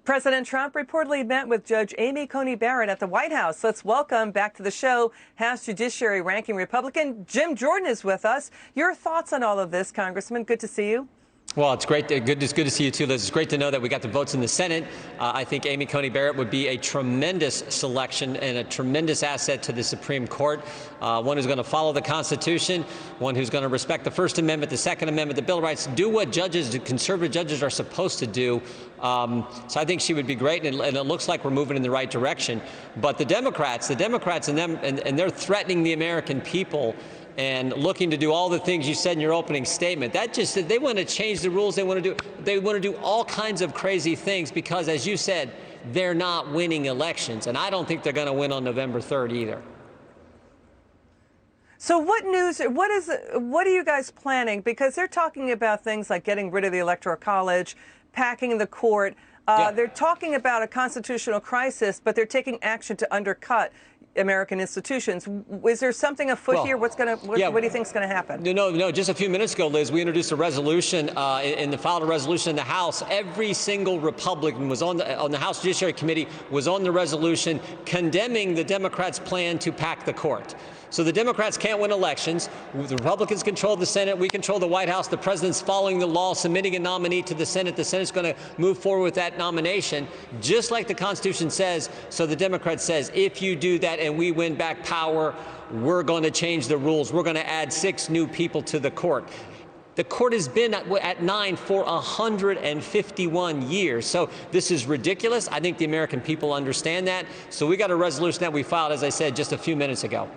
President Trump reportedly met with Judge Amy Coney Barrett at the White House. Let's welcome back to the show House Judiciary Ranking Republican Jim Jordan is with us. Your thoughts on all of this, Congressman? Good to see you. Well, it's great. It's good to see you too, Liz. It's great to know that we got the votes in the Senate. I think Amy Coney Barrett would be a tremendous selection and a tremendous asset to the Supreme Court. One who's going to follow the Constitution, one who's going to respect the First Amendment, the Second Amendment, the Bill of Rights, do what conservative judges are supposed to do. So I think she would be great, and it looks like we're moving in the right direction. But the Democrats and them, and they're threatening the American people and looking to do all the things you said in your opening statement. They want to change the rules. They want to do all kinds of crazy things because, as you said, they're not winning elections. And I don't think they're going to win on November 3rd either. So what are you guys planning? Because they're talking about things like getting rid of the Electoral College, packing the court. They're talking about a constitutional crisis, but they're taking action to undercut American institutions. Is there something afoot here? What do you think is going to happen? No. Just a few minutes ago, Liz, we introduced a resolution filed a resolution in the House. Every single Republican was on the House Judiciary Committee was on the resolution condemning the Democrats' plan to pack the court. So the Democrats can't win elections. The Republicans control the Senate. We control the White House. The president's following the law, submitting a nominee to the Senate. The Senate's going to move forward with that nomination, just like the Constitution says. So the Democrat says, if you do that and we win back power, we're going to change the rules. We're going to add 6 new people to the court. The court has been at 9 for 151 years. So this is ridiculous. I think the American people understand that. So we got a resolution that we filed, as I said, just a few minutes ago.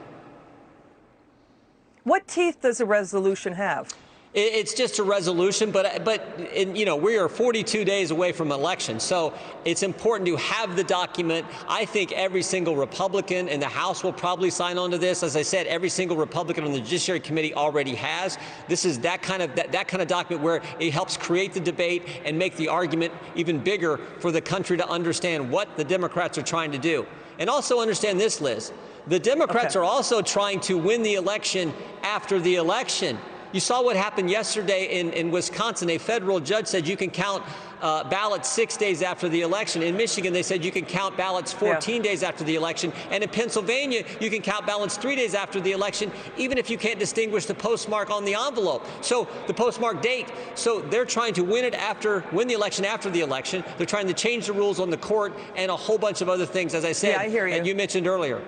What teeth does a resolution have? It's just a resolution, but we are 42 days away from election, so it's important to have the document. I think every single Republican in the House will probably sign on to this. As I said, every single Republican on the Judiciary Committee already has. This is that kind of document where it helps create the debate and make the argument even bigger for the country to understand what the Democrats are trying to do. And also understand this, Liz. The Democrats are also trying to win the election after the election. You saw what happened yesterday in Wisconsin. A federal judge said you can count ballots 6 days after the election. In Michigan, they said you can count ballots 14 days after the election. And in Pennsylvania, you can count ballots 3 days after the election, even if you can't distinguish the postmark on the envelope. So the postmark date. So they're trying to win the election after the election. They're trying to change the rules on the court and a whole bunch of other things, as I said, I hear you. And you mentioned earlier.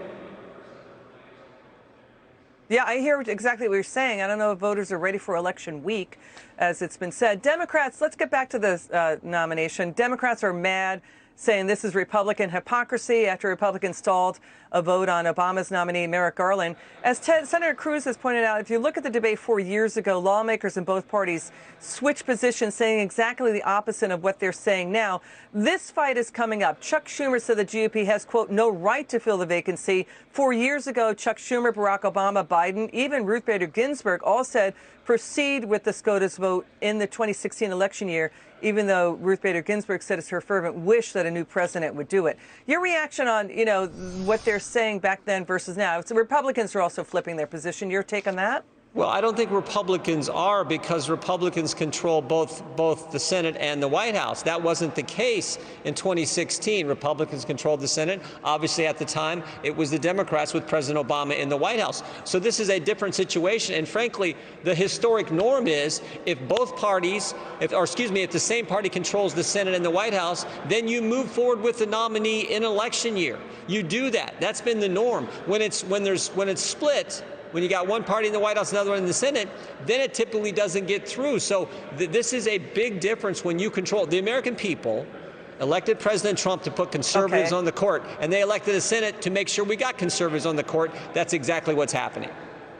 Yeah, I hear exactly what you're saying. I don't know if voters are ready for election week, as it's been said. Democrats, let's get back to this nomination. Democrats are mad, saying this is Republican hypocrisy after Republicans stalled a vote on Obama's nominee, Merrick Garland. As Senator Cruz has pointed out, if you look at the debate 4 years ago, lawmakers in both parties switched positions, saying exactly the opposite of what they're saying now. This fight is coming up. Chuck Schumer said the GOP has, quote, no right to fill the vacancy. 4 years ago, Chuck Schumer, Barack Obama, Biden, even Ruth Bader Ginsburg all said proceed with the SCOTUS vote in the 2016 election year, even though Ruth Bader Ginsburg said it's her fervent wish that a new president would do it. Your reaction on, what they're saying back then versus now. So Republicans are also flipping their position. Your take on that? Well, I don't think Republicans are, because Republicans control both the Senate and the White House. That wasn't the case in 2016. Republicans controlled the Senate. Obviously, at the time, it was the Democrats with President Obama in the White House. So this is a different situation. And frankly, the historic norm is if the same party controls the Senate and the White House, then you move forward with the nominee in election year. You do that. That's been the norm. When it's split, when you got one party in the White House, another one in the Senate, then it typically doesn't get through. So this is a big difference when you control. The American people elected President Trump to put conservatives on the court, and they elected a Senate to make sure we got conservatives on the court. That's exactly what's happening.